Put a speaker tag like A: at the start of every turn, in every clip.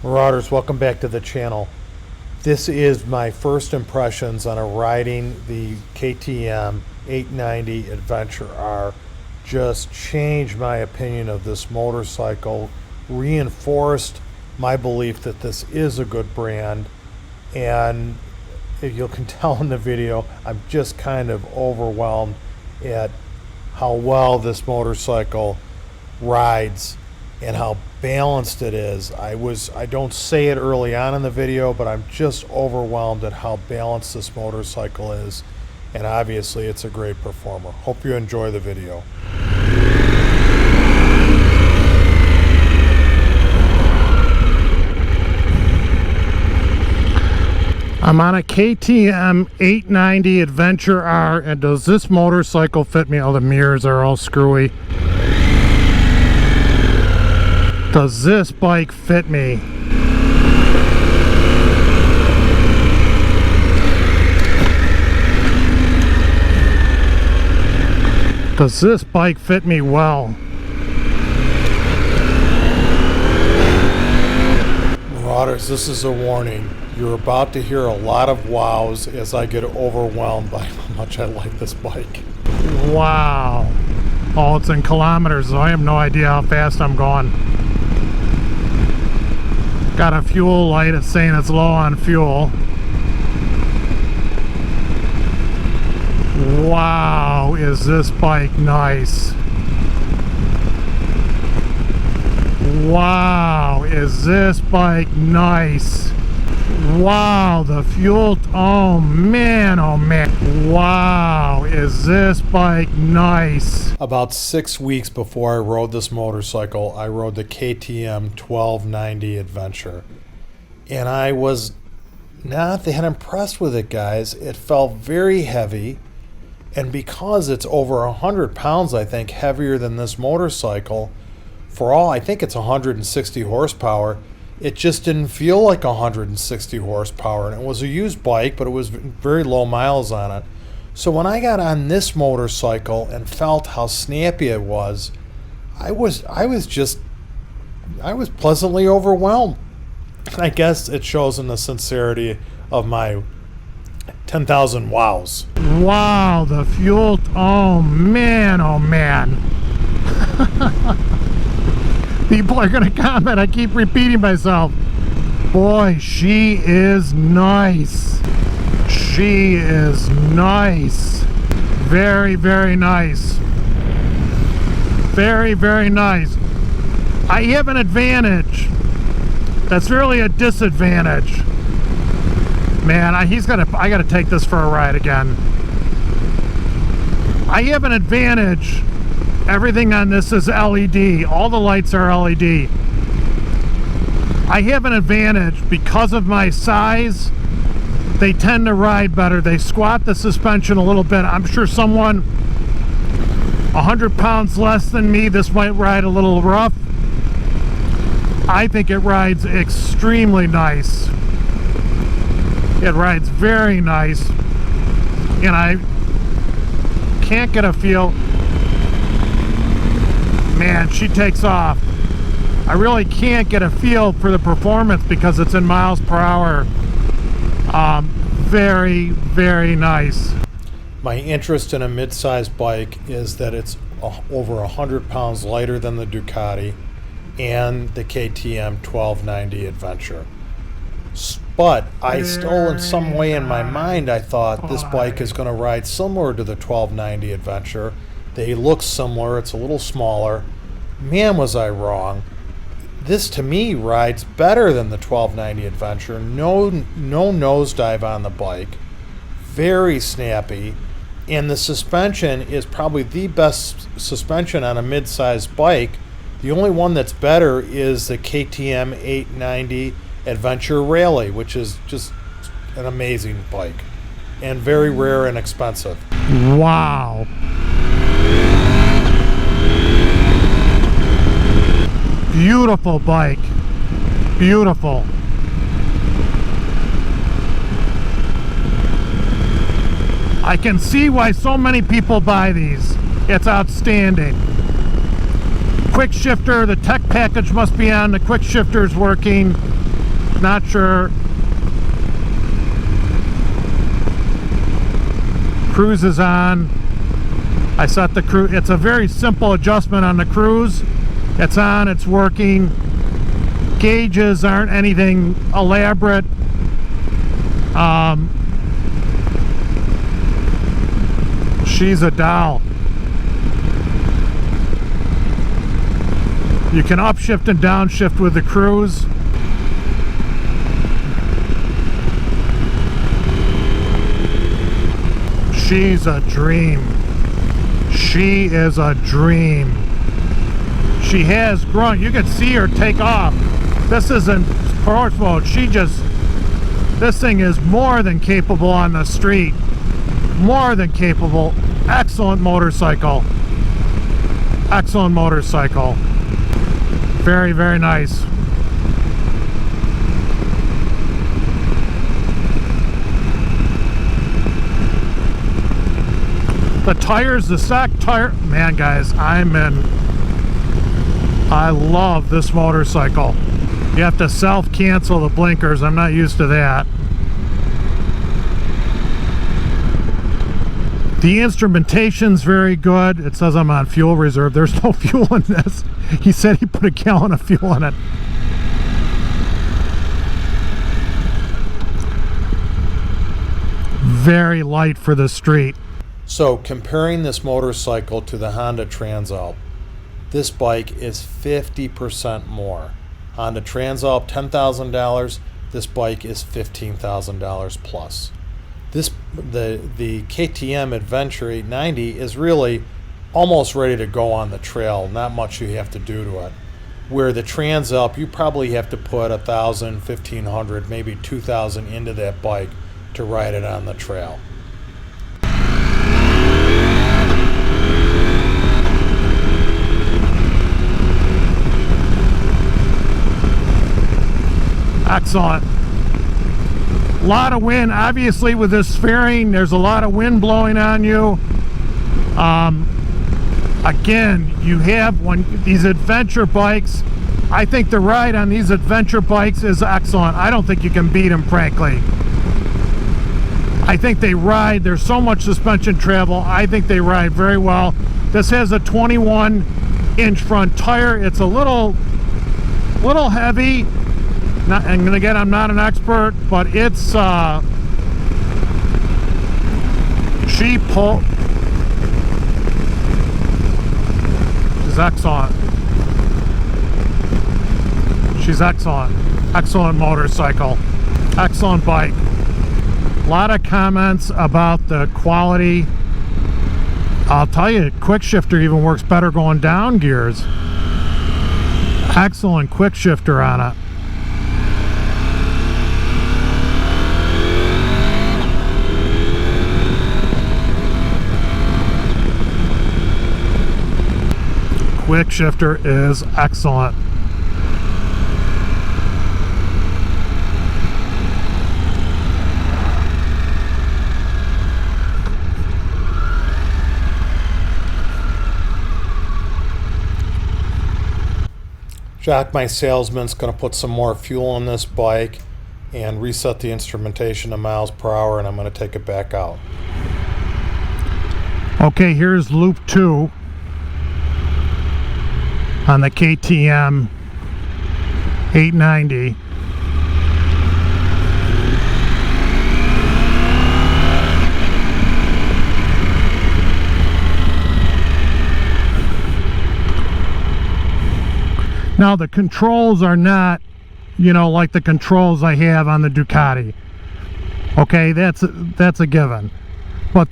A: Marauders, welcome back to the channel. This is my first impressions on riding the KTM 890 Adventure R. Just changed my opinion of this motorcycle, reinforced my belief that this is a good brand, and if you can tell in the video, I'm just kind of overwhelmed at how well this motorcycle rides and how balanced it is. I don't say it early on in the video, but I'm just overwhelmed at how balanced this motorcycle is, and obviously it's a great performer. Hope you enjoy the video. I'm on a KTM 890 Adventure R, and does this motorcycle fit me? Oh, the mirrors are all screwy. Does this bike fit me? Does this bike fit me well? Marauders, this is a warning. You're about to hear a lot of wows as I get overwhelmed by how much I like this bike. Wow. Oh, it's in kilometers, so I have no idea how fast I'm going. Got a fuel light, it's saying it's low on fuel. Wow, is this bike nice. Wow, is this bike nice. Wow, the fuel, oh man, wow, is this bike nice. About 6 weeks before I rode this motorcycle, I rode the KTM 1290 Adventure, and I was not that impressed with it, guys. It felt very heavy, and because it's over 100 pounds, I think, heavier than this motorcycle, for all, I think it's 160 horsepower, it just didn't feel like 160 horsepower, and it was a used bike, but it was very low miles on it. So when I got on this motorcycle and felt how snappy it was, I was pleasantly overwhelmed. I guess it shows in the sincerity of my 10,000 wows. Wow, the fuel, oh man. People are going to comment, I keep repeating myself. Boy, she is nice. She is nice. Very, very nice. Very, very nice. I have an advantage that's really a disadvantage. Man, I got to take this for a ride again. I have an advantage. Everything on this is LED. All the lights are LED. I have an advantage because of my size. They tend to ride better. They squat the suspension a little bit. I'm sure someone 100 pounds less than me, this might ride a little rough. I think it rides extremely nice. It rides very nice. And I can't get a feel. Man, she takes off. I really can't get a feel for the performance because it's in miles per hour. Very, very nice. My interest in a mid-size bike is that it's over 100 pounds lighter than the Ducati and the KTM 1290 Adventure. But I still, in some way in my mind, I thought this bike is going to ride similar to the 1290 Adventure. They look similar, it's a little smaller. Man, was I wrong. This to me rides better than the 1290 Adventure. No nosedive on the bike. Very snappy. And the suspension is probably the best suspension on a mid-sized bike. The only one that's better is the KTM 890 Adventure Rally, which is just an amazing bike. And very rare and expensive. Wow. Beautiful bike. Beautiful. I can see why so many people buy these. It's outstanding. Quick shifter, the tech package must be on. The quick shifter is working. Not sure. Cruise is on. I set the cruise. It's a very simple adjustment on the cruise. It's on, it's working. Gauges aren't anything elaborate. She's a doll. You can upshift and downshift with the cruise. She's a dream. She is a dream. She has grunt. You can see her take off. This isn't sports mode. This thing is more than capable on the street. More than capable. Excellent motorcycle. Excellent motorcycle. Very, very nice. The tires, the stock tire, man guys, I love this motorcycle. You have to self-cancel the blinkers. I'm not used to that. The instrumentation's very good. It says I'm on fuel reserve. There's no fuel in this. He said he put a gallon of fuel in it. Very light for the street. So comparing this motorcycle to the Honda Transalp, this bike is 50% more. Honda Transalp, $10,000. This bike is $15,000 plus. The KTM Adventure 890 is really almost ready to go on the trail. Not much you have to do to it. Where the Transalp, you probably have to put 1,000, 1,500, maybe 2,000 into that bike to ride it on the trail. Excellent. A lot of wind, obviously with this fairing, there's a lot of wind blowing on you. Again, you have these adventure bikes. I think the ride on these adventure bikes is excellent. I don't think you can beat them, frankly. I think they ride, there's so much suspension travel, I think they ride very well. This has a 21-inch front tire. It's a little heavy. And again, I'm not an expert, but it's she's excellent. She's excellent. Excellent motorcycle. Excellent bike. A lot of comments about the quality. I'll tell you, quick shifter even works better going down gears. Excellent quick shifter on it. Quick shifter is excellent. Jack, my salesman's going to put some more fuel in this bike and reset the instrumentation to miles per hour, and I'm going to take it back out. Okay, here's loop 2 on the KTM 890. Now the controls are not, like the controls I have on the Ducati. Okay, that's a given. But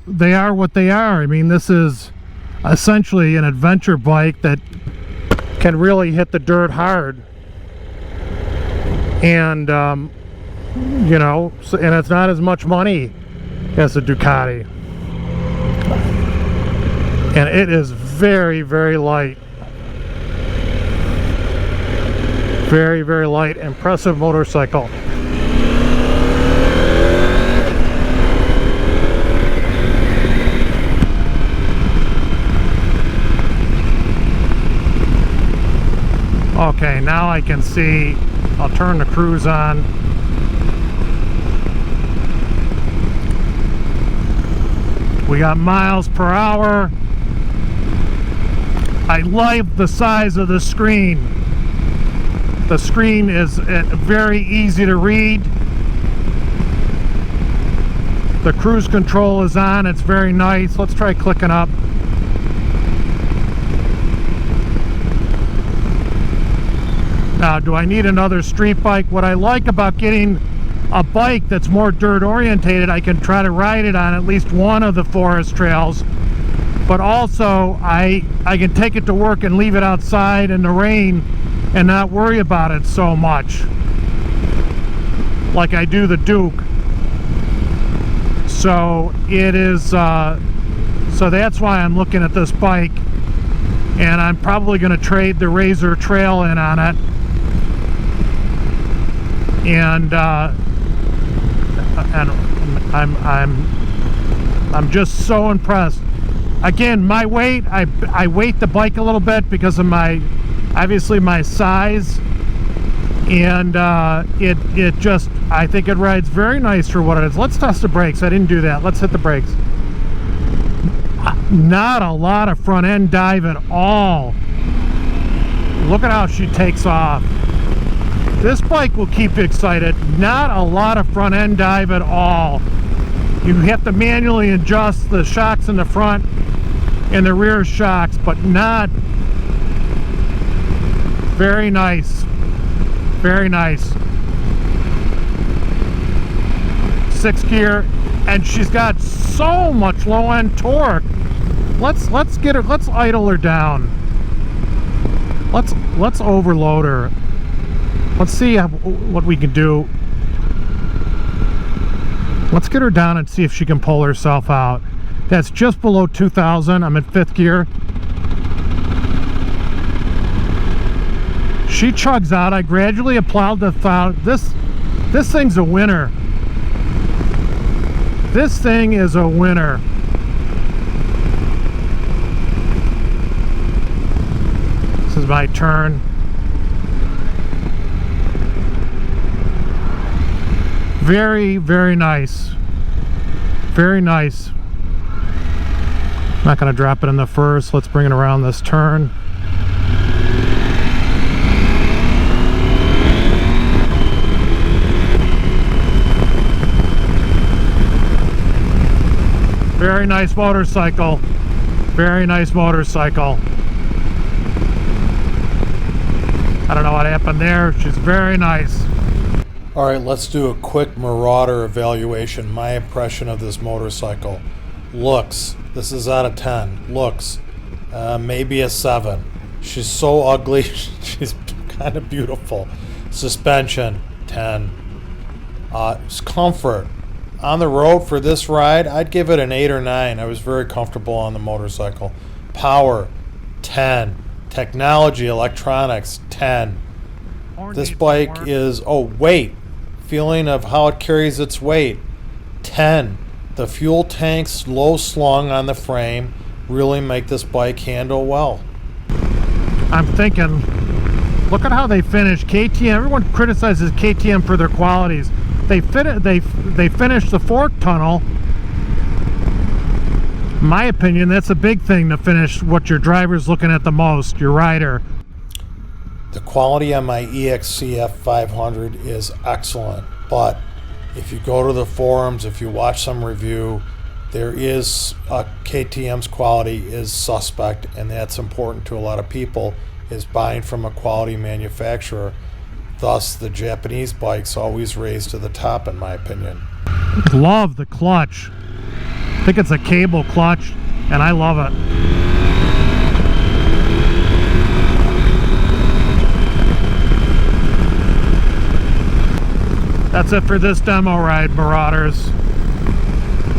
A: they are what they are. I mean, this is essentially an adventure bike that can really hit the dirt hard. And and it's not as much money as the Ducati. And it is very, very light. Very, very light, impressive motorcycle. Okay, now I can see. I'll turn the cruise on. We got miles per hour. I like the size of the screen. The screen is very easy to read. The cruise control is on. It's very nice. Let's try clicking up. Now, do I need another street bike? What I like about getting a bike that's more dirt orientated, I can try to ride it on at least one of the forest trails, but also I can take it to work and leave it outside in the rain and not worry about it so much like I do the Duke. So it is so that's why I'm looking at this bike, and I'm probably going to trade the Razor Trail in on it. And I'm just so impressed. Again, my weight, I weight the bike a little bit because of obviously my size, and it just, I think it rides very nice for what it is. Let's test the brakes. I didn't do that. Let's hit the brakes. Not a lot of front end dive at all. Look at how she takes off. This bike will keep you excited. Not a lot of front end dive at all. You have to manually adjust the shocks in the front and the rear shocks, but not. Very nice. Very nice. 6 gear, and she's got so much low end torque. Let's get her. Let's idle her down. Let's overload her. Let's see what we can do. Let's get her down and see if she can pull herself out. That's just below 2,000. I'm in 5th gear. She chugs out. I gradually plowed the thought. This thing's a winner. This thing is a winner. This is my turn. Very, very nice. Very nice. Not going to drop it in the first. Let's bring it around this turn. Very nice motorcycle. Very nice motorcycle. I don't know what happened there. She's very nice. All right, let's do a quick Marauder evaluation. My impression of this motorcycle. Looks, this is out of 10. Looks, maybe a 7. She's so ugly. She's kind of beautiful. Suspension, 10. Comfort. On the road for this ride, I'd give it an 8 or 9. I was very comfortable on the motorcycle. Power, 10. Technology, electronics, 10. This bike is, weight. Feeling of how it carries its weight, 10. The fuel tanks low slung on the frame really make this bike handle well. I'm thinking, look at how they finish. KTM, everyone criticizes KTM for their qualities. They finished the fork tunnel. In my opinion, that's a big thing to finish what your driver's looking at the most, your rider. The quality on my EXCF 500 is excellent, but if you go to the forums, if you watch some review, there is KTM's quality is suspect, and that's important to a lot of people, is buying from a quality manufacturer. Thus, the Japanese bikes always raise to the top, in my opinion. Love the clutch. I think it's a cable clutch, and I love it. That's it for this demo ride, Marauders.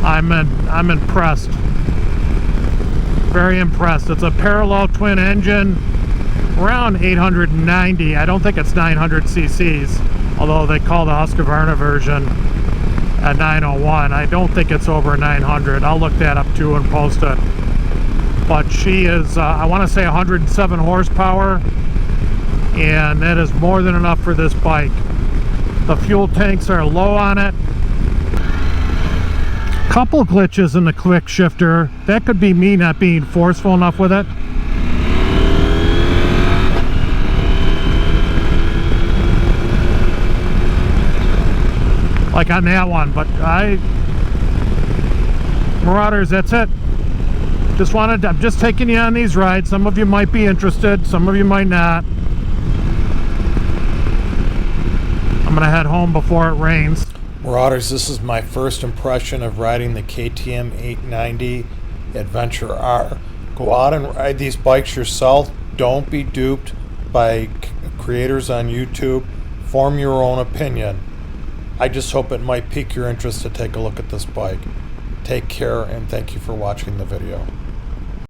A: I'm impressed. Very impressed. It's a parallel twin engine, around 890. I don't think it's 900 cc's, although they call the Husqvarna version a 901. I don't think it's over 900. I'll look that up too and post it. But she is, I want to say 107 horsepower, and that is more than enough for this bike. The fuel tanks are low on it. Couple glitches in the quick shifter. That could be me not being forceful enough with it. Like on that one, but Marauders, that's it. I'm just taking you on these rides. Some of you might be interested, some of you might not. I'm gonna head home before it rains. Marauders, this is my first impression of riding the KTM 890 Adventure R. Go out and ride these bikes yourself. Don't be duped by creators on YouTube. Form your own opinion. I just hope it might pique your interest to take a look at this bike. Take care, and thank you for watching the video.